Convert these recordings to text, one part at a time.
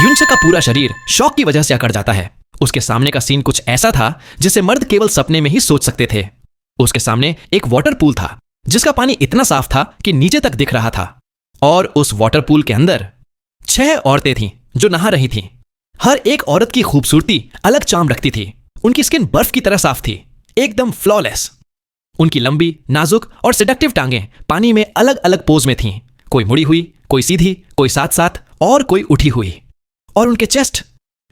युनचे का पूरा शरीर शॉक की वजह से अकड़ जाता है। उसके सामने का सीन कुछ ऐसा था जिसे मर्द केवल सपने में ही सोच सकते थे। उसके सामने एक वाटर पूल था जिसका पानी इतना साफ था कि नीचे तक दिख रहा था, और उस वाटर पूल के अंदर 6 औरतें थीं जो नहा रही थीं। हर एक औरत की खूबसूरती अलग चार्म रखती थी। उनकी स्किन बर्फ की तरह साफ थी, एकदम फ्लॉलेस। उनकी लंबी, नाजुक और सेडक्टिव टांगें पानी में अलग अलग पोज में थीं, कोई मुड़ी हुई, कोई सीधी, कोई साथ साथ और कोई उठी हुई। और उनके चेस्ट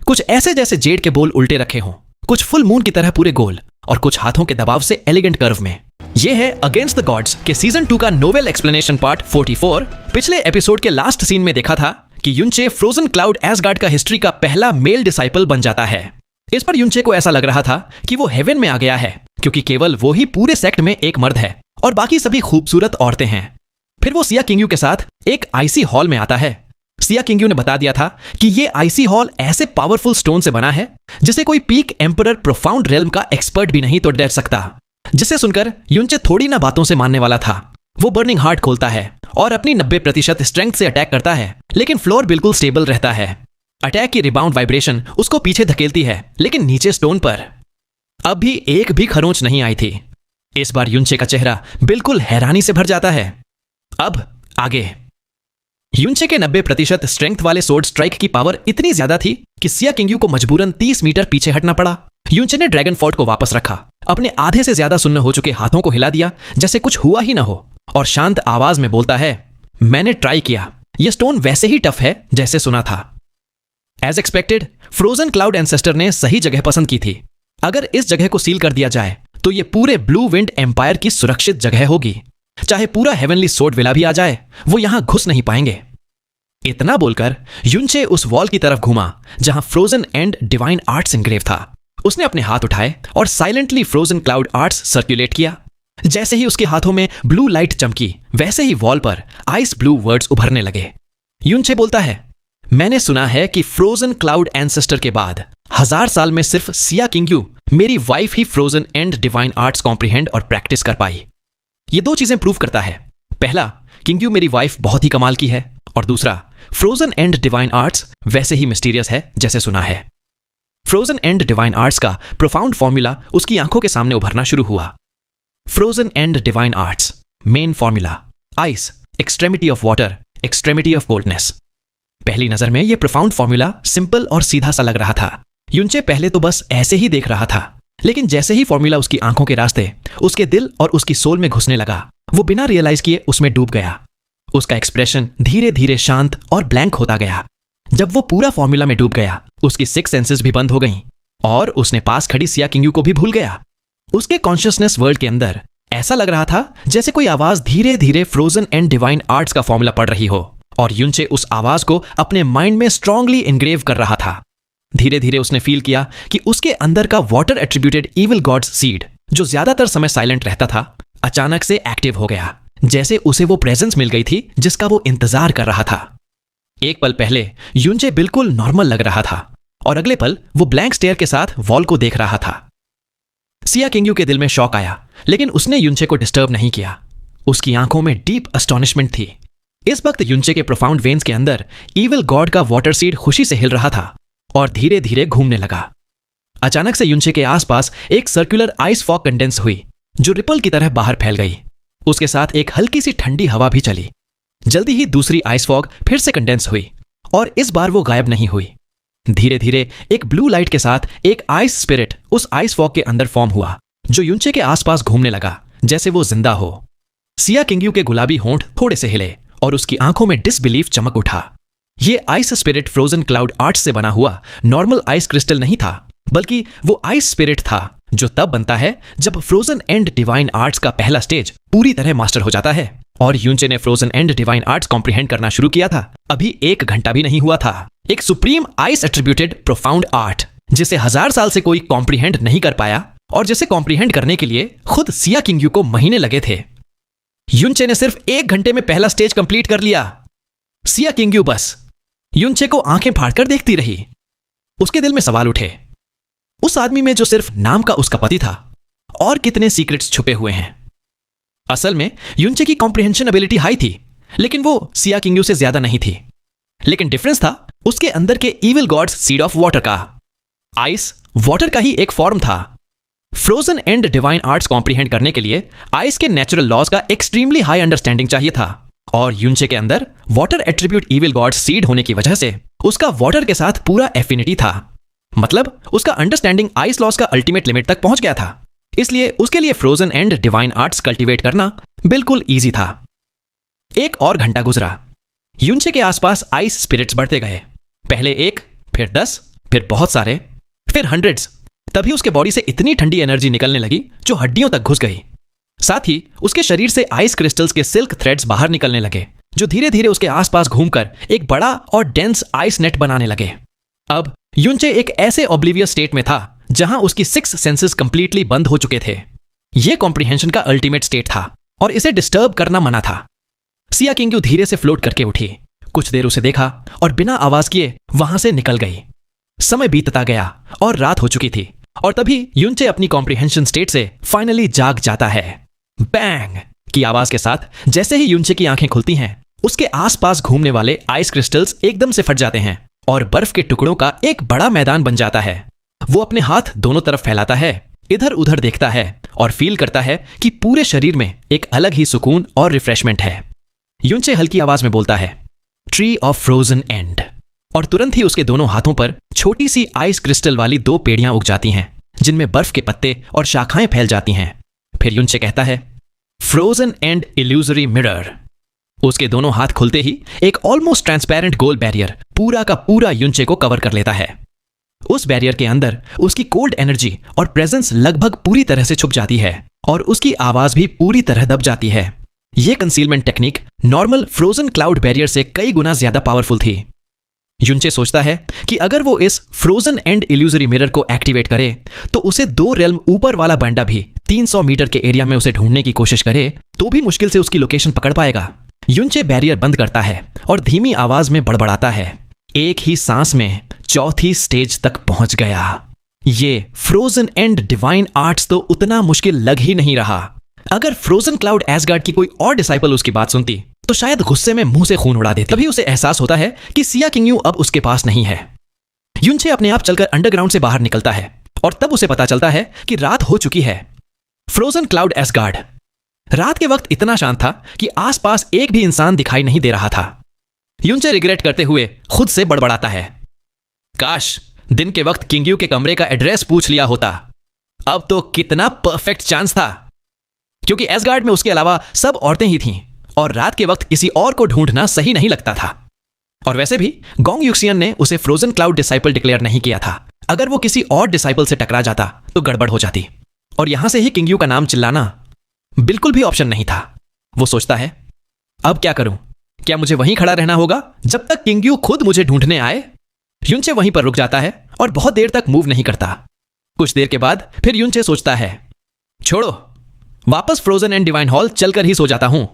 कुछ ऐसे जैसे जेड के बोल उल्टे रखे हों, कुछ फुल मून की तरह पूरे गोल, और कुछ हाथों के दबाव से एलिगेंट कर्व में। यह है अगेंस्ट द गॉड्स के सीजन 2 का नोवेल एक्सप्लेनेशन पार्ट 44। पिछले एपिसोड के लास्ट सीन में देखा था कि युनचे फ्रोजन क्लाउड एसगार्ड का हिस्ट्री का पहला मेल डिसाइपल बन जाता है। इस पर युनचे को ऐसा लग रहा था कि वो हेवन में आ गया है, क्योंकि केवल वो ही पूरे सेक्ट में एक मर्द है और बाकी सभी खूबसूरत औरतें हैं। फिर वो सिया किंग्यू के साथ एक आईसी हॉल में आता है। सिया किंग्यू ने बता दिया था कि ये आईसी हॉल ऐसे पावरफुल स्टोन से बना है जिसे कोई पीक एम्परर प्रोफाउंड रेल्म का एक्सपर्ट भी नहीं तो डर सकता। जिसे सुनकर युनचे थोड़ी ना बातों से मानने वाला था। वो बर्निंग हार्ट खोलता है और अपनी 90% स्ट्रेंथ से अटैक करता है, लेकिन फ्लोर बिल्कुल स्टेबल रहता है। अटैक की रिबाउंड वाइब्रेशन उसको पीछे धकेलती है, लेकिन नीचे स्टोन पर अब भी एक भी खरोंच नहीं आई थी। इस बार युनचे का चेहरा बिल्कुल हैरानी से भर जाता है। अब आगे। युनचे के 90% स्ट्रेंथ वाले सोर्ड स्ट्राइक की पावर इतनी ज्यादा थी कि सिया किंग्यू को मजबूरन 30 मीटर पीछे हटना पड़ा। युनचे ने ड्रैगन फोर्ट को वापस रखा, अपने आधे से ज्यादा सुन्न हो चुके हाथों को हिला दिया जैसे कुछ हुआ ही ना हो, और शांत आवाज में बोलता है, मैंने ट्राई किया, यह स्टोन वैसे ही टफ है जैसे सुना था। As expected, frozen cloud ancestor ने सही जगह पसंद की थी। अगर इस जगह को सील कर दिया जाए तो यह पूरे ब्लू विंड एम्पायर की सुरक्षित जगह होगी। चाहे पूरा हेवनली सोर्ड विला भी आ जाए, वो यहां घुस नहीं पाएंगे। इतना बोलकर युनचे उस वॉल की तरफ घूमा जहां फ्रोजन एंड डिवाइन आर्ट्स इंग्रेव था। उसने अपने हाथ उठाए और silently frozen cloud arts circulate किया। जैसे ही उसके हाथों में ब्लू लाइट चमकी, वैसे ही वॉल पर आइस ब्लू वर्ड्स उभरने लगे। युनचे बोलता है, मैंने सुना है कि फ्रोजन क्लाउड एंसेस्टर के बाद 1000 साल में सिर्फ सिया किंग्यू, मेरी wife, he frozen and divine arts comprehend और प्रैक्टिस कर पाई। ये 2 चीजें प्रूव करता है। पहला, किंग्यू मेरी वाइफ बहुत ही कमाल की है, और दूसरा, फ्रोजन एंड डिवाइन आर्ट्स वैसे ही मिस्टीरियस है जैसे सुना है। फ्रोजन एंड डिवाइन आर्ट्स का प्रोफाउंड फॉर्मूला उसकी आंखों के सामने उभरना शुरू हुआ। Frozen and divine arts main formula, ice, extremity of water, extremity of coldness. पहली नजर में यह प्रोफाउंड फॉर्मूला सिंपल और सीधा सा लग रहा था। युनचे पहले तो बस ऐसे ही देख रहा था, लेकिन जैसे ही फॉर्मूला उसकी आंखों के रास्ते, उसके दिल और उसकी सोल में घुसने लगा, वो बिना रियलाइज किए उसमें डूब गया। उसका एक्सप्रेशन धीरे धीरे शांत और ब्लैंक होता गया। जब वो पूरा फॉर्मूला में डूब गया, उसकी 6 सेंसेस भी बंद हो गईं, और उसने पास खड़ी सिया किंग्यू को भी भूल गया। उसके कॉन्शियसनेस वर्ल्ड के अंदर ऐसा लग रहा था जैसे कोई आवाज धीरे धीरे फ्रोजन एंड डिवाइन आर्ट्स का फॉर्मूला पढ़ रही हो, और युनचे उस आवाज को अपने माइंड में स्ट्रांगली इनग्रेव कर रहा था। धीरे धीरे उसने फील किया कि उसके अंदर का water attributed evil gods seed, जो ज्यादातर समय साइलेंट रहता था, अचानक से एक्टिव हो गया, जैसे उसे वो प्रेजेंस मिल गई थी जिसका वो इंतजार कर रहा था। एक पल पहले युनचे बिल्कुल नॉर्मल लग रहा था, और अगले पल वो ब्लैंक स्टेयर के साथ वॉल को देख रहा था। सिया किंग्यू के दिल में शॉक आया, लेकिन उसने युनचे को डिस्टर्ब नहीं किया। उसकी आंखों में डीप अस्टॉनिशमेंट थी। इस वक्त युनचे के प्रोफाउंड वेन्स के अंदर इविल गॉड का वाटर सीड खुशी से हिल रहा था और धीरे धीरे घूमने लगा। अचानक से युनचे के आसपास एक सर्कुलर आइस फॉग कंडेंस हुई, जो रिपल की तरह बाहर फैल गई। उसके साथ एक हल्की सी ठंडी हवा भी चली। जल्दी ही दूसरी आइस फॉग फिर से कंडेंस हुई, और इस बार वो गायब नहीं हुई। धीरे धीरे एक ब्लू लाइट के साथ एक आइस स्पिरिट उस आइस फॉग के अंदर फॉर्म हुआ, जो युनचे के आसपास घूमने लगा जैसे वो जिंदा हो। सिया किंग्यू के गुलाबी होंठ थोड़े से हिले और उसकी आंखों में डिसबिलीफ चमक उठा। ये ice spirit frozen cloud arts से बना हुआ नॉर्मल आइस क्रिस्टल नहीं था, बल्कि वो आइस स्पिरिट था जो तब बनता है जब फ्रोजन एंड डिवाइन आर्ट्स का पहला स्टेज पूरी तरह मास्टर हो जाता है। और युनचे ने frozen and divine arts comprehend करना शुरू किया था। अभी 1 घंटा भी नहीं हुआ था। एक supreme ice attributed profound art, जिसे 1000 साल से कोई कॉम्प्रिहेंड नहीं कर पाया, और जिसे कॉम्प्रिहेंड करने के लिए खुद सिया किंग्यू को महीने लगे थे। युनचे ने सिर्फ 1 घंटे में पहला स्टेज कंप्लीट कर लिया। सिया किंग्यू बस युनचे को आंखें फाड़कर देखती रही। उसके दिल में सवाल उठे, उस आदमी में जो सिर्फ नाम का उसका पति था, और कितने सीक्रेट्स छुपे हुए हैं। असल में युनचे की कॉम्प्रिहेंशन एबिलिटी हाई थी, लेकिन वो सिया किंग्यू से ज्यादा नहीं थी। लेकिन डिफरेंस था उसके अंदर के evil gods seed of water का। आइस वाटर का ही एक फॉर्म था। Frozen and divine arts comprehend करने के लिए आइस के नेचुरल लॉज का एक्सट्रीमली हाई अंडरस्टैंडिंग चाहिए था, और युनचे के अंदर water attribute evil god seed होने की वजह से उसका वाटर के साथ पूरा एफिनिटी था। मतलब उसका अंडरस्टैंडिंग आइस लॉज का अल्टीमेट लिमिट तक पहुंच गया था, इसलिए उसके लिए frozen and divine arts cultivate करना बिल्कुल ईजी था। एक और घंटा गुजरा। युनचे के आसपास आइस स्पिरिट्स बढ़ते गए, पहले 1, फिर 10, फिर बहुत सारे, फिर हंड्रेड्स। तभी उसके बॉडी से इतनी ठंडी एनर्जी निकलने लगी जो हड्डियों तक घुस गई। साथ ही उसके शरीर से आइस क्रिस्टल्स के सिल्क थ्रेड्स बाहर निकलने लगे, जो धीरे धीरे उसके आसपास घूमकर एक बड़ा और डेंस आइस नेट बनाने लगे। अब युनचे एक ऐसे ऑब्लिवियस स्टेट में था जहां उसकी 6 सेंसेस कंप्लीटली बंद हो चुके थे। यह कॉम्प्रिहेंशन का अल्टीमेट स्टेट था और इसे डिस्टर्ब करना मना था। सिया किंग्यू धीरे से फ्लोट करके उठी, कुछ देर उसे देखा और बिना आवाज किए वहां से निकल गई। समय बीतता गया और रात हो चुकी थी, और तभी युनचे अपनी कॉम्प्रिहेंशन स्टेट से फाइनली जाग जाता है। बैंग की आवाज के साथ जैसे ही युनचे की आंखें खुलती हैं, उसके आसपास घूमने वाले आइस क्रिस्टल्स एकदम से फट जाते हैं और बर्फ के टुकड़ों का एक बड़ा मैदान बन जाता है। वो अपने हाथ दोनों तरफ फैलाता है, इधर उधर देखता है और फील करता है कि पूरे शरीर में एक अलग ही सुकून और रिफ्रेशमेंट है। युनचे हल्की आवाज में बोलता है, ट्री ऑफ फ्रोजन एंड, और तुरंत ही उसके दोनों हाथों पर छोटी सी आइस क्रिस्टल वाली 2 पेड़ियां उग जाती हैं, जिनमें बर्फ के पत्ते और शाखाएं फैल जाती हैं। फिर युनचे कहता है, फ्रोजन एंड इल्यूजरी मिरर। उसके दोनों हाथ खुलते ही एक ऑलमोस्ट ट्रांसपेरेंट गोल बैरियर पूरा का पूरा युनचे को कवर कर लेता है। उस बैरियर के अंदर उसकी कोल्ड एनर्जी और प्रेजेंस लगभग पूरी तरह से छुप जाती है और उसकी आवाज भी पूरी तरह दब जाती है। यह concealment technique normal frozen cloud barrier से कई गुना ज्यादा पावरफुल थी। युनचे सोचता है कि अगर वो इस फ्रोजन एंड इल्यूजरी मिरर को एक्टिवेट करे तो उसे 2 रेल्म ऊपर वाला बंडा भी 300 मीटर के एरिया में उसे ढूंढने की कोशिश करे तो भी मुश्किल से उसकी लोकेशन पकड़ पाएगा। युनचे बैरियर बंद करता है और धीमी आवाज में बड़बड़ाता है, एक ही सांस में 4थी स्टेज तक पहुंच गया। ये फ्रोजन एंड डिवाइन आर्ट्स तो उतना मुश्किल लग ही नहीं रहा। अगर फ्रोजन क्लाउड एसगार्ड की कोई और डिसाइपल उसकी बात सुनती तो शायद गुस्से में मुंह से खून उड़ा देती। तभी उसे एहसास होता है कि सिया किंग्यू अब उसके पास नहीं है। युनचे अपने आप चलकर अंडरग्राउंड से बाहर निकलता है और तब उसे पता चलता है कि रात हो चुकी है। Frozen cloud ash gourd. रात के वक्त इतना शांत था कि आसपास एक भी इंसान दिखाई नहीं दे रहा था। युनचे रिग्रेट करते हुए खुद से बड़बड़ाता है, काश दिन के वक्त किंग्यू के कमरे का एड्रेस पूछ लिया होता। अब तो कितना परफेक्ट चांस था, क्योंकि एसगार्ड में उसके अलावा सब औरतें ही थीं और रात के वक्त किसी और को ढूंढना सही नहीं लगता था। और वैसे भी गोंग युक्सियन ने उसे फ्रोजन क्लाउड डिसाइपल डिक्लेयर नहीं किया था। अगर वो किसी और डिसाइपल से टकरा जाता तो गड़बड़ हो जाती, और यहां से ही किंग्यू का नाम चिल्लाना बिल्कुल भी ऑप्शन नहीं था। वो सोचता है, अब क्या करूं? क्या मुझे वहीं खड़ा रहना होगा जब तक किंग्यू खुद मुझे ढूंढने आए? युनचे वहीं पर रुक जाता है और बहुत देर तक मूव नहीं करता। कुछ देर के बाद फिर युनचे सोचता है, छोड़ो, वापस फ्रोजन एंड डिवाइन हॉल चलकर ही सो जाता हूं।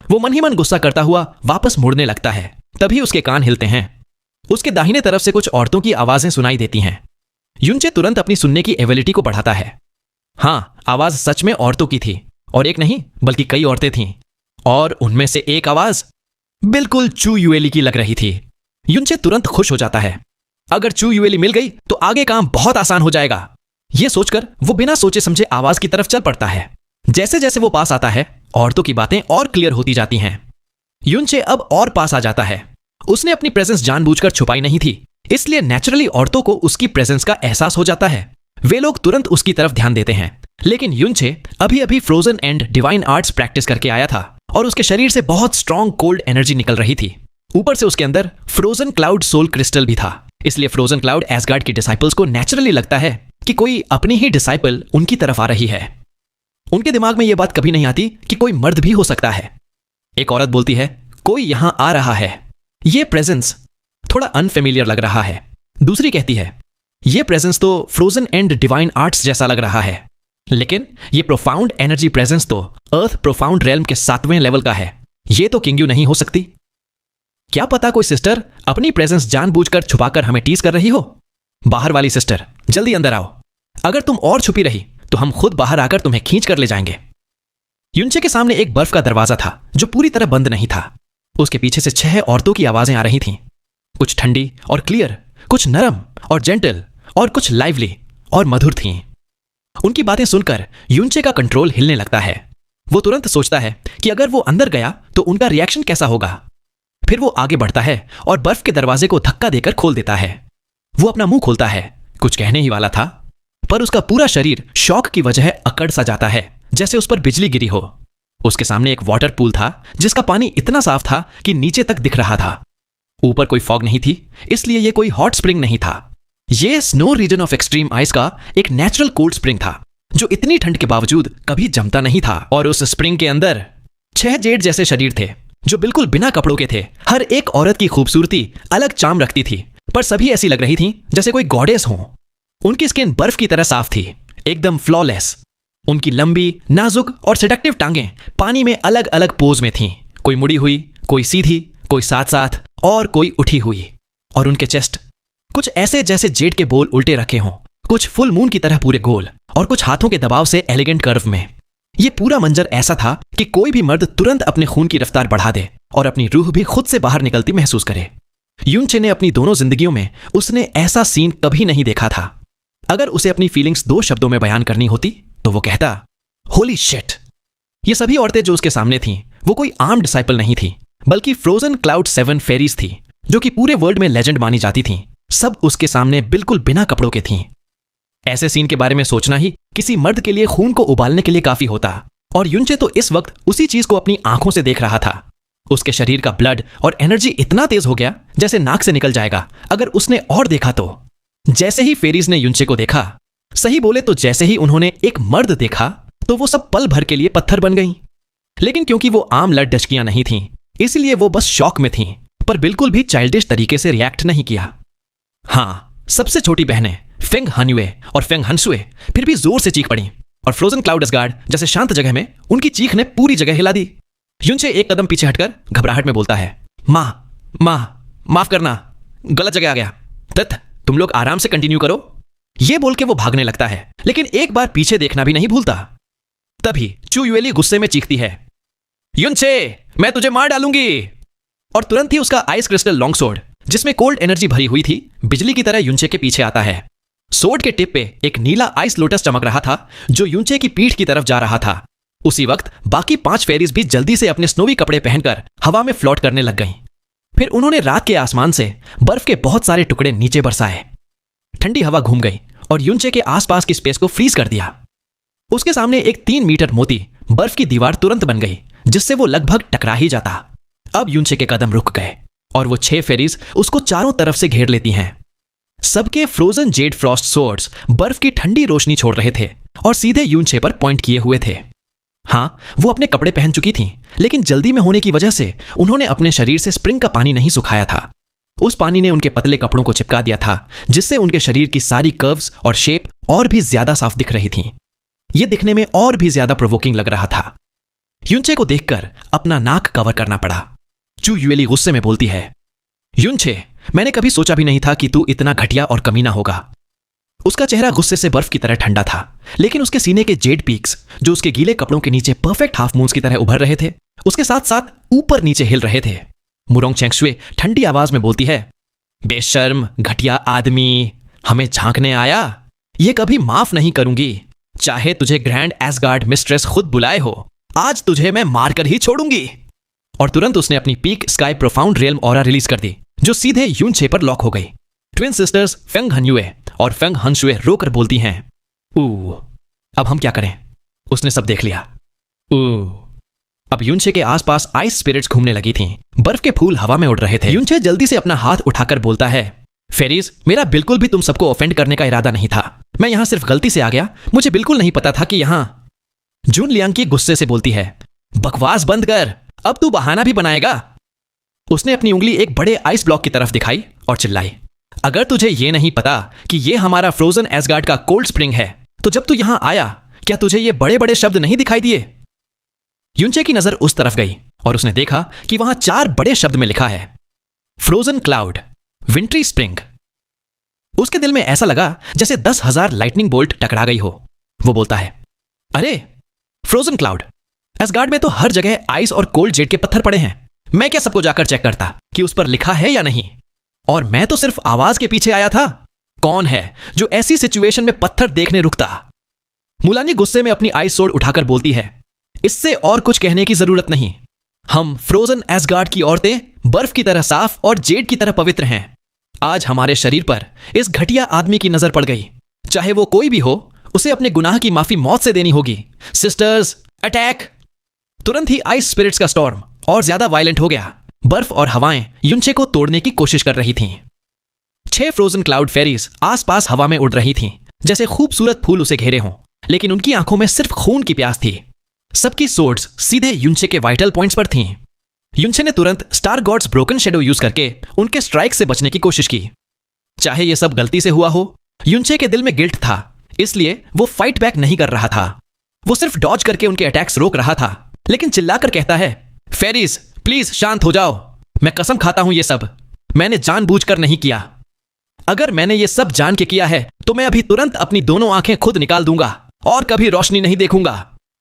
वो मन ही मन गुस्सा करता हुआ वापस मुड़ने लगता है। तभी उसके कान हिलते हैं। उसके दाहिने तरफ से कुछ औरतों की आवाजें सुनाई देती हैं। युनचे तुरंत अपनी सुनने की एबिलिटी को बढ़ाता है। हां, आवाज सच में औरतों की थी, और एक नहीं बल्कि कई औरतें थीं, और उनमें से एक आवाज बिल्कुल चू युएली की लग रही थी। युनचे तुरंत खुश हो जाता है। अगर चू युएली मिल गई तो आगे काम बहुत आसान हो जाएगा। यह सोचकर वो बिना सोचे समझे आवाज की तरफ चल पड़ता है। जैसे जैसे वो पास आता है, औरतों की बातें और क्लियर होती जाती हैं। युनचे अब और पास आ जाता है। उसने अपनी प्रेजेंस जानबूझकर छुपाई नहीं थी, इसलिए नेचुरली औरतों को उसकी प्रेजेंस का एहसास हो जाता है। वे लोग तुरंत उसकी तरफ ध्यान देते हैं। लेकिन युनचे अभी अभी frozen and divine arts practice करके आया था और उसके शरीर से बहुत स्ट्रॉन्ग कोल्ड एनर्जी निकल रही थी। ऊपर से उसके अंदर फ्रोजन क्लाउड सोल क्रिस्टल भी था। इसलिए फ्रोजन क्लाउड एसगार्ड की डिसाइपल्स को नेचुरली लगता है कि कोई अपनी ही डिसाइपल उनकी तरफ आ रही है। उनके दिमाग में यह बात कभी नहीं आती कि कोई मर्द भी हो सकता है। एक औरत बोलती है, कोई यहां आ रहा है, यह प्रेजेंस थोड़ा अनफेमिलियर लग रहा है। दूसरी कहती है, यह प्रेजेंस तो फ्रोजन एंड डिवाइन आर्ट्स जैसा लग रहा है, लेकिन यह प्रोफाउंड एनर्जी प्रेजेंस तो अर्थ प्रोफाउंड रेल्म के 7वें लेवल का है। यह तो किंग्यू नहीं हो सकती। क्या पता कोई सिस्टर अपनी प्रेजेंस जानबूझकर छुपाकर हमें टीज कर रही हो। बाहर वाली सिस्टर, जल्दी अंदर आओ। अगर तुम और छुपी रही तो हम खुद बाहर आकर तुम्हें खींच कर ले जाएंगे। युनचे के सामने एक बर्फ का दरवाजा था जो पूरी तरह बंद नहीं था। उसके पीछे से 6 औरतों की आवाजें आ रही थीं। कुछ ठंडी और क्लियर, कुछ नरम और जेंटल और कुछ लाइवली और मधुर थीं। उनकी बातें सुनकर युनचे का कंट्रोल हिलने लगता है। वो तुरंत सोचता है कि अगर वो अंदर गया तो उनका रिएक्शन कैसा होगा। फिर वो आगे बढ़ता है और बर्फ के दरवाजे को धक्का देकर खोल देता है। वो अपना मुंह खोलता है, कुछ कहने ही वाला था, पर उसका पूरा शरीर शॉक की वजह अकड़ सा जाता है, जैसे उस पर बिजली गिरी हो। उसके सामने एक वाटर पूल था जिसका पानी इतना साफ था कि नीचे तक दिख रहा था। ऊपर कोई फॉग नहीं थी, इसलिए यह कोई हॉट स्प्रिंग नहीं था। यह snow region of extreme ice का एक नेचुरल कोल्ड स्प्रिंग था जो इतनी ठंड के बावजूद कभी जमता नहीं था। और उस स्प्रिंग के अंदर 6 जेड जैसे शरीर थे जो बिल्कुल बिना कपड़ों के थे। हर एक औरत की खूबसूरती अलग चार्म रखती थी, पर सभी ऐसी लग रही थी जैसे कोई गॉडेस हो। उनकी स्किन बर्फ की तरह साफ थी, एकदम फ्लॉलेस। उनकी लंबी, नाजुक और सेडक्टिव टांगें पानी में अलग अलग पोज में थीं, कोई मुड़ी हुई, कोई सीधी, कोई साथ साथ और कोई उठी हुई। और उनके चेस्ट कुछ ऐसे जैसे जेड के बोल उल्टे रखे हों, कुछ फुल मून की तरह पूरे गोल, और कुछ हाथों के दबाव से एलिगेंट कर्व में। यह पूरा मंजर ऐसा था कि कोई भी मर्द तुरंत अपने खून की रफ्तार बढ़ा दे और अपनी रूह भी खुद से बाहर निकलती महसूस करे। युनचे ने अपनी दोनों जिंदगियों में उसने ऐसा सीन कभी नहीं देखा था। अगर उसे अपनी फीलिंग्स 2 शब्दों में बयान करनी होती तो वो कहता, होली शिट। ये सभी औरतें जो उसके सामने थीं, वो कोई आर्म डिसाइपल नहीं थी, बल्कि फ्रोजन क्लाउड 7 फेरीज थी जो कि पूरे वर्ल्ड में लेजेंड मानी जाती थीं। सब उसके सामने बिल्कुल बिना कपड़ों के थीं। ऐसे सीन के बारे में सोचना ही किसी मर्द के लिए खून को उबालने के लिए काफी होता। और युनचे तो इस वक्त उसी चीज को अपनी आंखों से देख रहा था। उसके शरीर का ब्लड और एनर्जी इतना तेज हो गया जैसे नाक से निकल जाएगा अगर उसने और देखा तो। जैसे ही फेरीज ने युनचे को देखा, सही बोले तो जैसे ही उन्होंने एक मर्द देखा, तो वो सब पल भर के लिए पत्थर बन गईं। लेकिन क्योंकि वो आम लड़ डचकियां नहीं थीं, इसलिए वो बस शॉक में थीं, पर बिल्कुल भी चाइल्डिश तरीके से रिएक्ट नहीं किया। हाँ, सबसे छोटी बहनें फेंग हन्युए और फेंग हंसुए फिर भी जोर से चीख पड़ी, और फ्रोजन क्लाउड असगार्ड जैसे शांत जगह में उनकी चीख ने पूरी जगह हिला दी। युनचे एक कदम पीछे हटकर घबराहट में बोलता है, माफ करना, गलत जगह आ गया। तत तुम लोग आराम से कंटिन्यू करो। ये बोल के वो भागने लगता है, लेकिन एक बार पीछे देखना भी नहीं भूलता। तभी चू युएली गुस्से में चीखती है, युनचे, मैं तुझे मार डालूंगी। और तुरंत ही उसका आइस क्रिस्टल लॉन्ग सोर्ड, जिसमें कोल्ड एनर्जी भरी हुई थी, बिजली की तरह युनचे के पीछे आता है। सोर्ड के टिप पे एक नीला आइस लोटस चमक रहा था जो युनचे की पीठ की तरफ जा रहा था। उसी वक्त बाकी 5 फेरीज भी जल्दी से अपने स्नोवी कपड़े पहनकर हवा में फ्लोट करने लग गईं। फिर उन्होंने रात के आसमान से बर्फ के बहुत सारे टुकड़े नीचे बरसाए। ठंडी हवा घूम गई और युनचे के आसपास की स्पेस को फ्रीज कर दिया। उसके सामने एक 3 मीटर मोटी बर्फ की दीवार तुरंत बन गई, जिससे वो लगभग टकरा ही जाता। अब युनचे के कदम रुक गए और वो 6 फेरीज उसको चारों तरफ से घेर लेती हैं। सबके फ्रोजन जेड फ्रॉस्ट सोर्ड्स बर्फ की ठंडी रोशनी छोड़ रहे थे और सीधे युनचे पर पॉइंट किए हुए थे। हाँ, वो अपने कपड़े पहन चुकी थीं, लेकिन जल्दी में होने की वजह से उन्होंने अपने शरीर से स्प्रिंग का पानी नहीं सुखाया था। उस पानी ने उनके पतले कपड़ों को चिपका दिया था, जिससे उनके शरीर की सारी कर्व्स और शेप और भी ज्यादा साफ दिख रही थीं। यह दिखने में और भी ज्यादा प्रोवोकिंग लग रहा था। युनचे को देखकर अपना नाक कवर करना पड़ा। चू युएली गुस्से में बोलती है, युनचे, मैंने कभी सोचा भी नहीं था कि तू इतना घटिया और कमीना होगा। उसका चेहरा गुस्से से बर्फ की तरह ठंडा था, लेकिन उसके सीने के जेड पीक्स, जो उसके गीले कपड़ों के नीचे परफेक्ट हाफ मून्स की तरह उभर रहे थे, उसके साथ साथ ऊपर नीचे हिल रहे थे। मुरोंग चेंगशुए ठंडी आवाज में बोलती है, बेशर्म घटिया आदमी, हमें झांकने आया? ये कभी माफ नहीं करूंगी। चाहे तुझे ग्रैंड एसगार्ड मिस्ट्रेस खुद बुलाए हो, आज तुझे मैं मारकर ही छोड़ूंगी। और तुरंत उसने अपनी peak sky profound realm aura release कर दी, जो सीधे युनचे पर लॉक हो गई। ट्विन सिस्टर्स फेंग हन्युए और फेंग हंसुए रोकर बोलती हैं, अब हम क्या करें? उसने सब देख लिया। अब युनचे के आसपास आइस स्पिरिट्स घूमने लगी थीं। बर्फ के फूल हवा में उड़ रहे थे। युनचे जल्दी से अपना हाथ उठाकर बोलता है, फेरीज, मेरा बिल्कुल भी तुम सबको ऑफेंड करने का इरादा नहीं था। मैं यहां सिर्फ गलती से आ गया। मुझे बिल्कुल नहीं पता था कि यहां। जून लियांग की गुस्से से बोलती है, बकवास बंद कर, अब तू बहाना भी बनाएगा। उसने अपनी उंगली एक बड़े आइस ब्लॉक की तरफ दिखाई और चिल्लाई, अगर तुझे यह नहीं पता कि यह हमारा फ्रोजन एसगार्ड का कोल्ड स्प्रिंग है, तो जब तू यहां आया, क्या तुझे ये बड़े बड़े शब्द नहीं दिखाई दिए? युनचे की नजर उस तरफ गई और उसने देखा कि वहां 4 बड़े शब्द में लिखा है, फ्रोजन क्लाउड, विंट्री स्प्रिंग। उसके दिल में ऐसा लगा जैसे 10,000 लाइटनिंग बोल्ट टकरा गई हो। वो बोलता है, अरे फ्रोजन क्लाउड, एसगार्ड में तो हर जगह आइस और कोल्ड जेड के पत्थर पड़े हैं। मैं क्या सबको जाकर चेक करता कि उस पर लिखा है या नहीं? और मैं तो सिर्फ आवाज के पीछे आया था। कौन है जो ऐसी सिचुएशन में पत्थर देखने रुकता? मुलानी गुस्से में अपनी आइस सोर्ड उठाकर बोलती है, इससे और कुछ कहने की जरूरत नहीं। हम फ्रोजन एसगार्ड की औरतें बर्फ की तरह साफ और जेड की तरह पवित्र हैं। आज हमारे शरीर पर इस घटिया आदमी की नजर पड़ गई। चाहे वो कोई भी हो, उसे अपने गुनाह की माफी मौत से देनी होगी। Sisters, attack! तुरंत ही आइस स्पिरिट्स का स्टॉर्म और ज्यादा वायलेंट हो गया। बर्फ और हवाएं युनचे को तोड़ने की कोशिश कर रही थीं। 6 फ्रोजन क्लाउड फेरीज आसपास हवा में उड़ रही थीं, जैसे खूबसूरत फूल उसे घेरे हों, लेकिन उनकी आंखों में सिर्फ खून की प्यास थी। सबकी सोर्ड्स सीधे युनचे के वाइटल पॉइंट्स पर थीं। युनचे ने तुरंत star gods broken shadow use करके उनके स्ट्राइक से बचने की कोशिश की। चाहे यह सब गलती से हुआ हो, युनचे के दिल में गिल्ट था, इसलिए वो फाइट बैक नहीं कर रहा था। वो सिर्फ डॉज करके उनके अटैक्स रोक रहा था, लेकिन चिल्लाकर कहता है, फेरीज प्लीज शांत हो जाओ। मैं कसम खाता हूं ये सब मैंने जानबूझकर नहीं किया। अगर मैंने ये सब जान के किया है तो मैं अभी तुरंत अपनी दोनों आंखें खुद निकाल दूंगा और कभी रोशनी नहीं देखूंगा।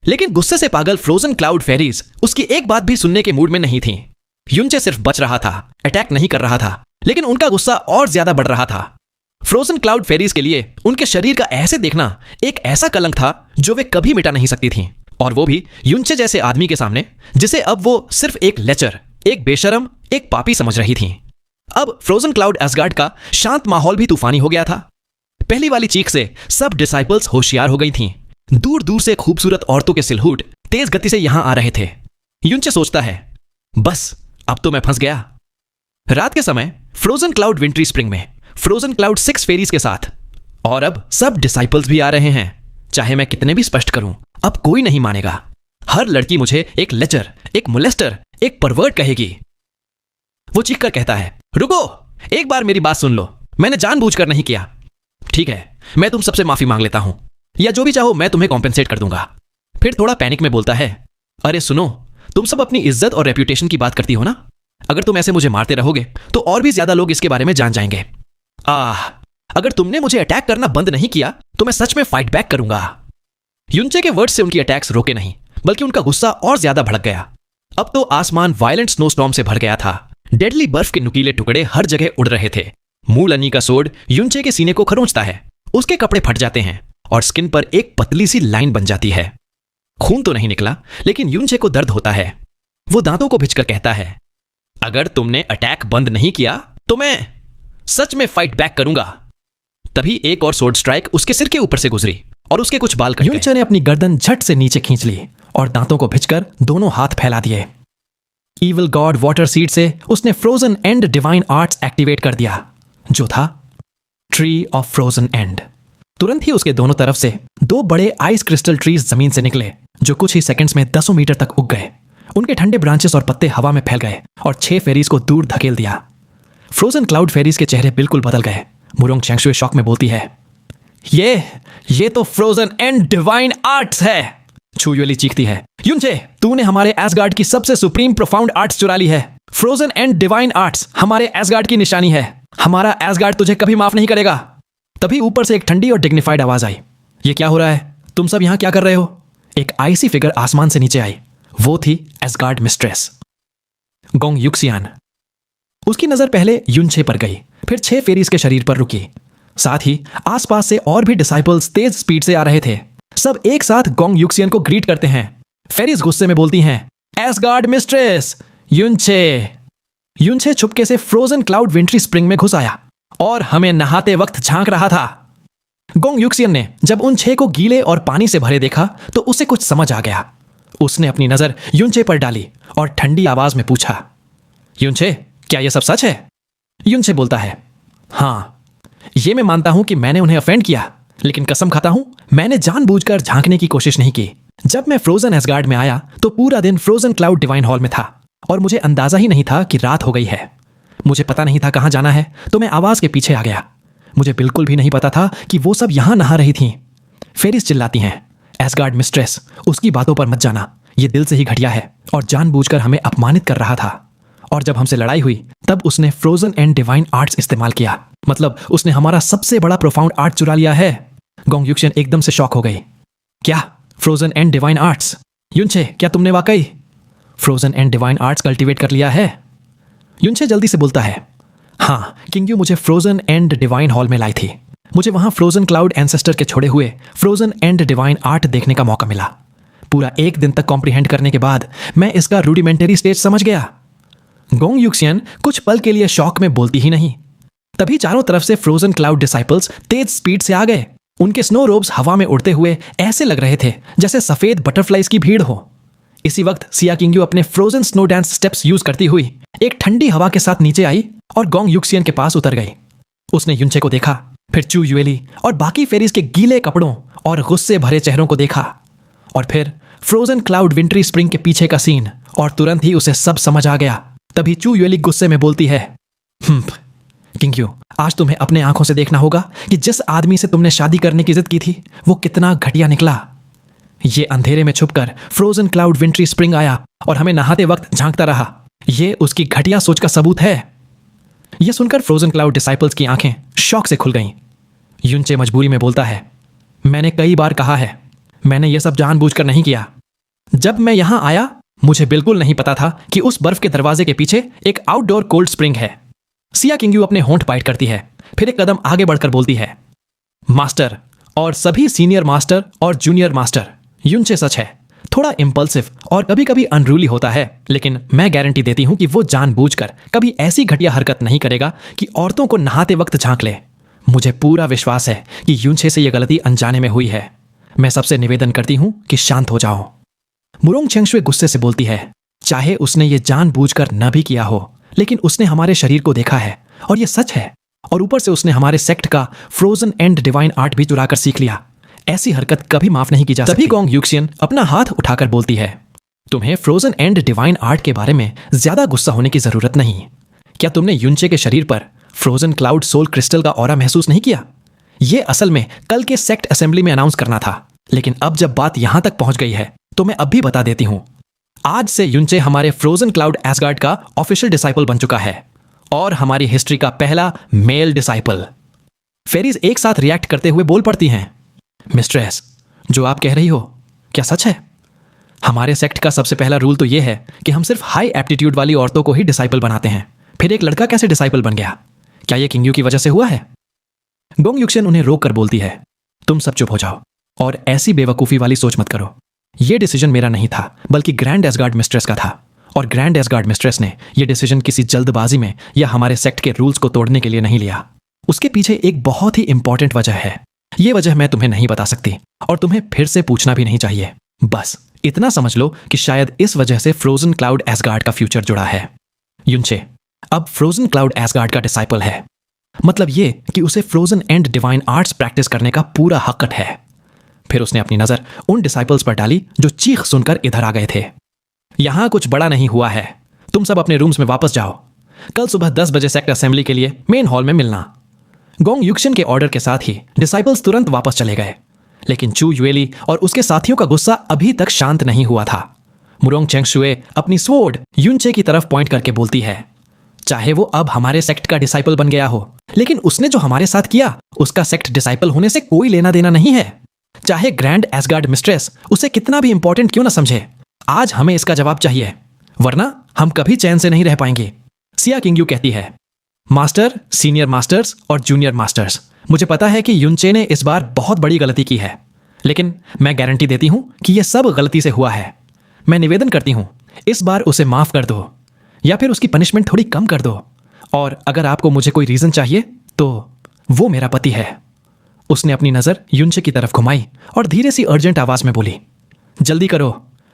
लेकिन गुस्से से पागल फ्रोजन क्लाउड फेरीज उसकी एक बात भी सुनने के मूड में नहीं थी। युनचे सिर्फ बच रहा था, अटैक नहीं कर रहा था, लेकिन उनका गुस्सा और ज्यादा बढ़ रहा था। फ्रोजन क्लाउड फेरीज के लिए उनके शरीर का ऐसे देखना एक ऐसा कलंक था जो वे कभी मिटा नहीं सकती थीं, और वो भी युनचे जैसे आदमी के सामने, जिसे अब वो सिर्फ एक लेचर, एक बेशरम, एक पापी समझ रही थीं। अब फ्रोजन क्लाउड एसगार्ड का शांत माहौल भी तूफानी हो गया था। पहली वाली चीख से सब डिसाइपल्स होशियार हो गई थीं। दूर दूर से खूबसूरत औरतों के सिलहूट तेज गति से यहां आ रहे थे। युनचे सोचता है, बस अब तो मैं फंस गया। रात के समय फ्रोजन क्लाउड विंट्री स्प्रिंग में फ्रोजन क्लाउड 6 फेरीज के साथ, और अब सब डिसाइपल्स भी आ रहे हैं। चाहे मैं कितने भी स्पष्ट करूं, अब कोई नहीं मानेगा। हर लड़की मुझे एक लेचर, एक मोलेस्टर, एक परवर्ट कहेगी। वो चीख कर कहता है, रुको, एक बार मेरी बात सुन लो, मैंने जानबूझकर नहीं किया। ठीक है, मैं तुम सबसे माफी मांग लेता हूं, या जो भी चाहो मैं तुम्हें कॉम्पेंसेट कर दूंगा। फिर थोड़ा पैनिक में बोलता है, अरे सुनो, तुम सब अपनी इज्जत और रेप्यूटेशन की बात करती हो ना। अगर तुम ऐसे मुझे मारते रहोगे तो और भी ज्यादा लोग इसके बारे में जान जाएंगे। अगर तुमने मुझे अटैक करना बंद नहीं किया तो मैं सच में फाइट बैक करूंगा। युनचे के वर्ड से उनकी अटैक्स रोके नहीं, बल्कि उनका गुस्सा और ज्यादा भड़क गया। अब तो आसमान वायलेंट स्नोस्टॉर्म से भर गया था। डेडली बर्फ के नुकीले टुकड़े हर जगह उड़ रहे थे। मूलनी का सोड युनचे के सीने को खरोंचता है। उसके कपड़े फट जाते हैं और स्किन पर एक पतली सी लाइन बन जाती है। खून तो नहीं निकला, लेकिन युनचे को दर्द होता है। वो दांतों को भिंचकर कहता है, अगर तुमने अटैक बंद नहीं किया तो मैं सच में फाइट बैक करूंगा। तभी एक और सोर्ड स्ट्राइक उसके सिर के ऊपर से गुजरी और उसके कुछ बाल कट गए। युनचे ने अपनी गर्दन झट से नीचे खींच ली और दांतों को भिंचकर दोनों हाथ फैला दिए। ईविल गॉड वाटर सीड से उसने frozen and divine arts activate कर दिया, जो था ट्री ऑफ फ्रोजन एंड। तुरंत ही उसके दोनों तरफ से 2 बड़े आइस क्रिस्टल ट्रीज जमीन से निकले, जो कुछ ही सेकंड्स में 10 मीटर तक उग गए। उनके ठंडे ब्रांचेस और पत्ते हवा में फैल गए और 6 फेरीज को दूर धकेल दिया। फ्रोजन क्लाउड फेरीज के चेहरे बिल्कुल बदल गए। मुरोंग चैंगशुए शॉक में बोलती है, ये तो फ्रोजन एंड डिवाइन आर्ट्स है। छुयुएली चीखती है, युनचे, तूने हमारे एसगार्ड की सबसे सुप्रीम प्रोफाउंड आर्ट्स चुरा ली है। फ्रोजन एंड डिवाइन आर्ट्स हमारे एसगार्ड की निशानी है। हमारा एसगार्ड तुझे कभी माफ नहीं करेगा। तभी ऊपर से एक ठंडी और डिग्निफाइड आवाज आई, ये क्या हो रहा है? तुम सब यहां क्या कर रहे हो? एक आईसी फिगर आसमान से नीचे आई। वो थी एसगार्ड मिस्ट्रेस गोंग युक्सियान। उसकी नजर पहले युनचे पर गई, फिर 6 फेरीज के शरीर पर रुकी। साथ ही आसपास से और भी डिसाइपल्स तेज स्पीड से आ रहे थे। सब एक साथ गोंग युक्सियन को ग्रीट करते हैं। फेरीज गुस्से में बोलती हैं, एसगार्ड मिस्ट्रेस युनचे। युनचे छुपके से फ्रोजन क्लाउड विंट्री स्प्रिंग में घुस आया और हमें नहाते वक्त झांक रहा था। गोंग युक्सियन ने जब उन 6 को गीले और पानी से भरे देखा तो उसे कुछ समझ आ गया। उसने अपनी नजर युनचे पर डाली और ठंडी आवाज में पूछा, युनचे, क्या यह सब सच है? युनचे बोलता है, हाँ, ये मैं मानता हूं कि मैंने उन्हें ऑफेंड किया, लेकिन कसम खाता हूं मैंने जानबूझकर झांकने की कोशिश नहीं की। जब मैं फ्रोजन एसगार्ड में आया तो पूरा दिन फ्रोजन क्लाउड डिवाइन हॉल में था और मुझे अंदाजा ही नहीं था कि रात हो गई है। मुझे पता नहीं था कहां जाना है, तो मैं आवाज के पीछे आ गया। मुझे बिल्कुल भी नहीं पता था कि वो सब यहां नहा रही थीं। फेरीज चिल्लाती हैं, एसगार्ड मिस्ट्रेस, उसकी बातों पर मत जाना, ये दिल से ही घटिया है और जानबूझकर हमें अपमानित कर रहा था। और जब हमसे लड़ाई हुई तब उसने फ्रोजन एंड डिवाइन आर्ट्स इस्तेमाल किया, मतलब उसने हमारा सबसे बड़ा प्रोफाउंड आर्ट चुरा लिया है। गोंग युक्सियन एकदम से शॉक हो गई। क्या फ्रोजन एंड डिवाइन आर्ट्स? युनचे, क्या तुमने वाकई frozen and divine arts cultivate कर लिया है? युनचे जल्दी से बोलता है, हाँ, किंग्यू मुझे फ्रोजन एंड डिवाइन हॉल में लाई थी। मुझे वहां फ्रोजन क्लाउड एंसेस्टर के छोड़े हुए फ्रोजन एंड डिवाइन आर्ट देखने का मौका मिला। पूरा एक दिन तक कॉम्प्रिहेंड करने के बाद मैं इसका रूडिमेंटरी स्टेज समझ गया। गोंग यूक्सियन कुछ पल के लिए शॉक में बोलती ही नहीं। तभी चारों तरफ से फ्रोजन क्लाउड डिसाइपल्स तेज स्पीड से आ गए। उनके स्नो रोब्स हवा में उड़ते हुए ऐसे लग रहे थे जैसे सफेद बटरफ्लाइज की भीड़ हो। इसी वक्त सिया किंग्यू अपने frozen snow dance steps use करती हुई एक ठंडी हवा के साथ नीचे आई और गोंग यूक्सियन के पास उतर गई। उसने युनचे को देखा, फिर चू युएली और बाकी फेरीज के गीले कपड़ों और गुस्से भरे चेहरों को देखा, और फिर फ्रोजन क्लाउड विंट्री स्प्रिंग के पीछे का सीन, और तुरंत ही उसे सब समझ आ गया। तभी चू युएली गुस्से में बोलती है, किंग्यू, आज तुम्हें अपने आंखों से देखना होगा कि जिस आदमी से तुमने शादी करने की जिद की थी वो कितना घटिया निकला। ये अंधेरे में छुपकर फ्रोजन क्लाउड विंट्री स्प्रिंग आया और हमें नहाते वक्त झांकता रहा। ये उसकी घटिया सोच का सबूत है। यह सुनकर फ्रोजन क्लाउड डिसाइपल्स की आंखें शौक से खुल गईं। युनचे मजबूरी में बोलता है, मैंने कई बार कहा है, मैंने यह सब जानबूझकर नहीं किया। जब मैं यहां आया मुझे बिल्कुल नहीं पता था कि उस बर्फ के दरवाजे के पीछे एक आउटडोर कोल्ड स्प्रिंग है। सिया किंग्यू अपने होंठ बाइट करती है, फिर एक कदम आगे बढ़कर बोलती है, मास्टर और सभी सीनियर मास्टर और जूनियर मास्टर, युनचे सच है, थोड़ा इंपल्सिव और कभी कभी अनरूली होता है, लेकिन मैं गारंटी देती हूं कि वो जानबूझकर कभी ऐसी घटिया हरकत नहीं करेगा कि औरतों को नहाते वक्त झांक ले। मुझे पूरा विश्वास है कि युनचे से यह गलती अनजाने में हुई है। मैं सबसे निवेदन करती हूं कि शांत हो जाओ। मुरोंग चेंगशुए गुस्से से बोलती है, चाहे उसने ये जानबूझकर न भी किया हो, लेकिन उसने हमारे शरीर को देखा है और ये सच है, और ऊपर से उसने हमारे सेक्ट का फ्रोजन एंड डिवाइन आर्ट भी चुराकर सीख लिया। ऐसी हरकत कभी माफ नहीं की जा सकती। तभी गोंग यूक्सियन अपना हाथ उठाकर बोलती है, तुम्हें फ्रोजन एंड डिवाइन आर्ट के बारे में ज्यादा गुस्सा होने की जरूरत नहीं। क्या तुमने युनचे के शरीर पर फ्रोजन क्लाउड सोल क्रिस्टल का ऑरा महसूस नहीं किया? यह असल में कल के सेक्ट असेंबली में अनाउंस करना था, लेकिन अब जब बात यहां तक पहुंच गई है तो मैं अब भी बता देती हूं। आज से युनचे हमारे फ्रोजन क्लाउड एसगार्ड का ऑफिशियल डिसाइपल बन चुका है और हमारी हिस्ट्री का पहला मेल डिसाइपल। फेरीज एक साथ रिएक्ट करते हुए बोल पड़ती हैं, मिस्ट्रेस, जो आप कह रही हो क्या सच है? हमारे सेक्ट का सबसे पहला रूल तो यह है कि हम सिर्फ हाई एप्टीट्यूड वाली औरतों को ही डिसाइपल बनाते हैं। फिर एक लड़का कैसे डिसाइपल बन गया? क्या यह किंग्यू की वजह से हुआ है? गोंग यूक्सियन उन्हें रोक कर बोलती है, तुम सब चुप हो जाओ और ऐसी बेवकूफ़ी वाली सोच मत करो। यह डिसीजन मेरा नहीं था, बल्कि ग्रैंड एसगार्ड मिस्ट्रेस का था, और ग्रैंड एसगार्ड मिस्ट्रेस ने यह डिसीजन किसी जल्दबाजी में या हमारे सेक्ट के रूल्स को तोड़ने के लिए नहीं लिया। उसके पीछे एक बहुत ही इंपॉर्टेंट वजह है। यह वजह मैं तुम्हें नहीं बता सकती और तुम्हें फिर से पूछना भी नहीं चाहिए। बस इतना समझ लो कि शायद इस वजह से फ्रोजन क्लाउड एसगार्ड का फ्यूचर जुड़ा है। युनचे अब फ्रोजन क्लाउड एसगार्ड का डिसाइपल है, मतलब ये कि उसे frozen and divine arts practice करने का पूरा हक है। फिर उसने अपनी नजर उन डिसाइपल्स पर डाली जो चीख सुनकर इधर आ गए थे। यहां कुछ बड़ा नहीं हुआ है, तुम सब अपने रूम्स में वापस जाओ। कल सुबह 10 बजे सेक्ट असेंबली के लिए मेन हॉल में मिलना। गोंग यूक्सियन के ऑर्डर के साथ ही डिसाइपल्स तुरंत वापस चले गए, लेकिन चू युएली और उसके साथियों का गुस्सा अभी तक शांत नहीं हुआ था। मुरोंग चेंगशुए अपनी स्वॉर्ड युनचे की तरफ पॉइंट करके बोलती है, चाहे वो अब हमारे सेक्ट का डिसाइपल बन गया हो, लेकिन उसने जो हमारे साथ किया उसका सेक्ट डिसाइपल होने से कोई लेना देना नहीं है। चाहे ग्रैंड एसगार्ड मिस्ट्रेस उसे कितना भी इंपॉर्टेंट क्यों ना समझे, आज हमें इसका जवाब चाहिए, वरना हम कभी चैन से नहीं रह पाएंगे। सिया किंग्यू कहती है, मास्टर, सीनियर मास्टर्स और जूनियर मास्टर्स, मुझे पता है कि युनचे ने इस बार बहुत बड़ी गलती की है, लेकिन मैं गारंटी देती हूं कि यह सब गलती से हुआ है। मैं निवेदन करती हूं, इस बार उसे माफ कर दो या फिर उसकी पनिशमेंट थोड़ी कम कर दो, और अगर आपको मुझे कोई रीजन चाहिए तो वो मेरा पति है। उसने अपनी नजर युनचे की तरफ घुमाई और धीरे सी अर्जेंट आवाज में बोली, जल्दी करो,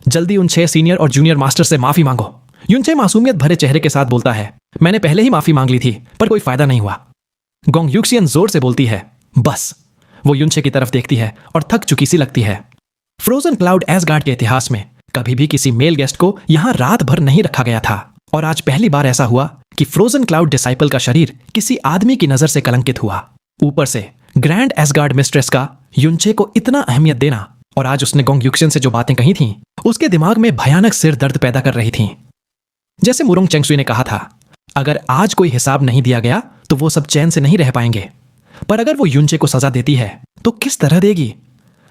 जल्दी उन 6 सीनियर और जूनियर मास्टर से माफी मांगो। युनचे मासूमियत भरे चेहरे के साथ बोलता है, मैंने पहले ही माफी मांग ली थी पर कोई फायदा नहीं हुआ। गोंग यूक्सियन जोर से बोलती है, बस। वो युनचे की तरफ देखती है और थक चुकी सी लगती है। फ्रोजन क्लाउड एसगार्ड के इतिहास में कभी भी किसी मेल गेस्ट को यहां रात भर नहीं रखा गया था, और आज पहली बार ऐसा हुआ कि फ्रोजन क्लाउड डिसाइपल का शरीर किसी आदमी की नजर से कलंकित हुआ। ऊपर से ग्रैंड एसगार्ड मिस्ट्रेस का युनचे को इतना अहमियत देना, और आज उसने गोंग यूक्सियन से जो बातें कही थीं उसके दिमाग में भयानक सिर दर्द पैदा कर रही थीं। जैसे मुरोंग चेंगशुई ने कहा था, अगर आज कोई हिसाब नहीं दिया गया तो वो सब चैन से नहीं रह पाएंगे, पर अगर वो युनचे को सजा देती है तो किस तरह देगी?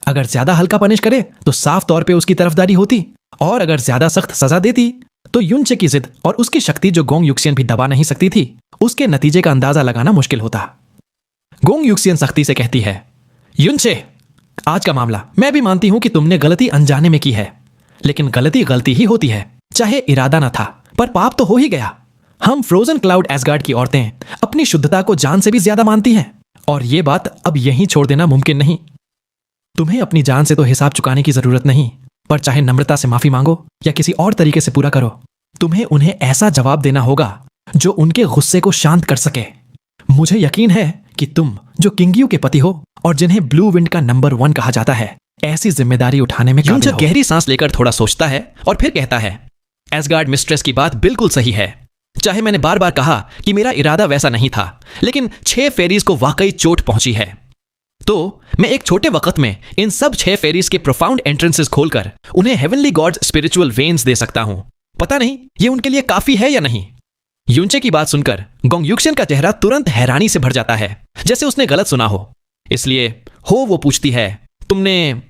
अगर ज्यादा हल्का पनिश करे तो साफ तौर पे उसकी तरफदारी होती, और अगर ज्यादा सख्त सजा देती तो युनचे की जिद और उसकी शक्ति जो गोंग युक्सियन भी दबा नहीं सकती थी, उसके नतीजे का अंदाजा लगाना मुश्किल होता। गोंग युक्सियन सख्ती से कहती है, युनचे, आज का मामला मैं भी मानती हूं कि तुमने गलती अनजाने में की है, लेकिन गलती गलती ही होती है, चाहे इरादा न था, पर पाप तो हो ही गया। हम फ्रोजन क्लाउड एसगार्ड की औरतें अपनी शुद्धता को जान से भी ज्यादा मानती हैं, और यह बात अब यहीं छोड़ देना मुमकिन नहीं। तुम्हें अपनी जान से तो हिसाब चुकाने की जरूरत नहीं, पर चाहे नम्रता से माफी मांगो या किसी और तरीके से पूरा करो, तुम्हें उन्हें ऐसा जवाब देना होगा जो उनके गुस्से को शांत कर सके। मुझे यकीन है कि तुम, जो किंगयू के पति हो और जिन्हें ब्लू विंड का नंबर 1 कहा जाता है, ऐसी जिम्मेदारी उठाने में काबिल हो। गहरी सांस लेकर थोड़ा सोचता है और फिर कहता है, एसगार्ड मिस्ट्रेस की बात बिल्कुल सही है। चाहे मैंने बार बार कहा कि मेरा इरादा वैसा नहीं था, लेकिन 6 फेरीज को वाकई चोट पहुंची है। तो मैं एक छोटे वक्त में इन सब 6 फेरीज के प्रोफाउंड एंट्रेंसेस खोलकर उन्हें हेवनली गॉड्स स्पिरिचुअल वेन्स दे सकता हूं। पता नहीं ये उनके लिए काफी है या नहीं। युनचे की बात सुनकर गोंग युक्सियन का चेहरा तुरंत हैरानी से भर जाता है, जैसे उसने गलत सुना हो। इसलिए वो पूछती है, तुमने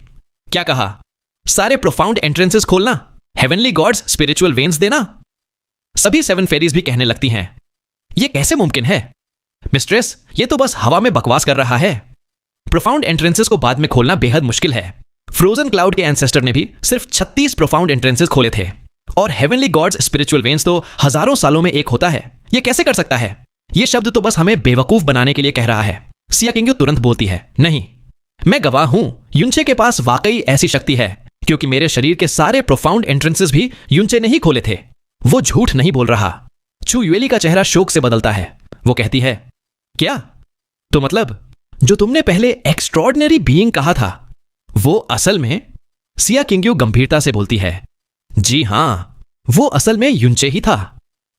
क्या कहा? सारे प्रोफाउंड एंट्रेंसेस खोलना, हेवनली गॉड्स स्पिरिचुअल वेन्स देना? सभी 7 फेरीज भी कहने लगती हैं, यह कैसे मुमकिन है मिस्ट्रेस, ये तो बस हवा में बकवास कर रहा है। प्रोफाउंड एंट्रेंसेस को बाद में खोलना बेहद मुश्किल है। फ्रोजन क्लाउड के एंसेस्टर ने भी सिर्फ 36 प्रोफाउंड एंट्रेंसेस खोले थे, और हेवनली गॉड्स स्पिरिचुअल वेन्स तो हजारों सालों में एक होता है। यह कैसे कर सकता है? यह शब्द तो बस हमें बेवकूफ बनाने के लिए कह रहा है। सिया किंग्यू तुरंत बोलती है, नहीं, मैं गवाह हूं, युनचे के पास वाकई ऐसी शक्ति है, क्योंकि मेरे शरीर के सारे प्रोफाउंड एंट्रेंसेस भी युनचे ने ही खोले थे। वो झूठ नहीं बोल रहा। चू युएली का चेहरा शोक से बदलता है। वो कहती है, क्या? तो मतलब जो तुमने पहले एक्स्ट्रॉर्डिनरी बीइंग कहा था, वो असल में? सिया किंग्यू गंभीरता से बोलती है, जी हां, वो असल में युनचे ही था।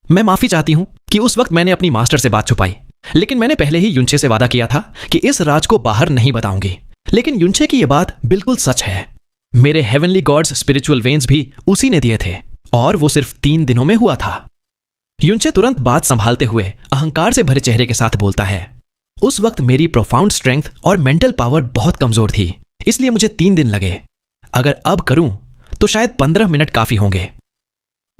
मैं माफी चाहती हूं कि उस वक्त मैंने अपनी मास्टर से बात छुपाई, लेकिन मैंने पहले ही युनचे से वादा किया था कि इस राज को बाहर नहीं बताऊंगी। लेकिन युनचे की यह बात बिल्कुल सच है। मेरे हेवनली गॉड्स स्पिरिचुअल वेन्स भी उसी ने दिए थे, और वो सिर्फ 3 दिनों में हुआ था। युनचे तुरंत बात संभालते हुए अहंकार से भरे चेहरे के साथ बोलता है, उस वक्त मेरी प्रोफाउंड स्ट्रेंथ और मेंटल पावर बहुत कमजोर थी, इसलिए मुझे 3 दिन लगे। अगर अब करूं तो शायद 15 मिनट काफी होंगे।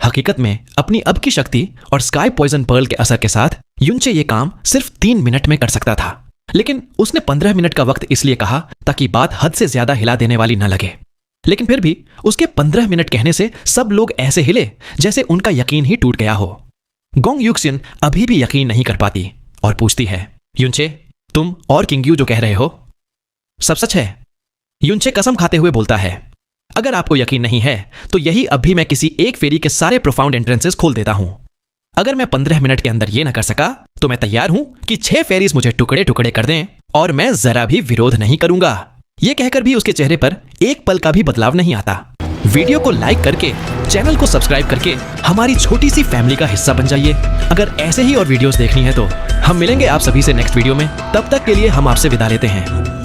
हकीकत में अपनी अब की शक्ति और स्काई पॉइजन पर्ल के असर के साथ युनचे ये काम सिर्फ 3 मिनट में कर सकता था, लेकिन उसने 15 मिनट का वक्त इसलिए कहा ताकि बात हद से ज्यादा हिला देने वाली न लगे। लेकिन फिर भी उसके 15 मिनट कहने से सब लोग ऐसे हिले जैसे उनका यकीन ही टूट गया हो। गोंग युक्सियन अभी भी यकीन नहीं कर पाती और पूछती है, युनचे, तुम और किंगयू जो कह रहे हो सब सच है? युनचे कसम खाते हुए बोलता है, अगर आपको यकीन नहीं है तो यही अभी मैं किसी एक फेरी के सारे प्रोफाउंड एंट्रेंसेस खोल देता हूं। अगर मैं 15 मिनट के अंदर ये ना कर सका तो मैं तैयार हूं कि 6 फेरीज मुझे टुकड़े टुकड़े कर दें, और मैं जरा भी विरोध नहीं करूंगा। यह कहकर भी उसके चेहरे पर एक पल का भी बदलाव नहीं आता। वीडियो को लाइक करके, चैनल को सब्सक्राइब करके हमारी छोटी सी फैमिली का हिस्सा बन जाइए। अगर ऐसे ही और वीडियोस देखनी है तो हम मिलेंगे आप सभी से नेक्स्ट वीडियो में। तब तक के लिए हम आपसे विदा लेते हैं।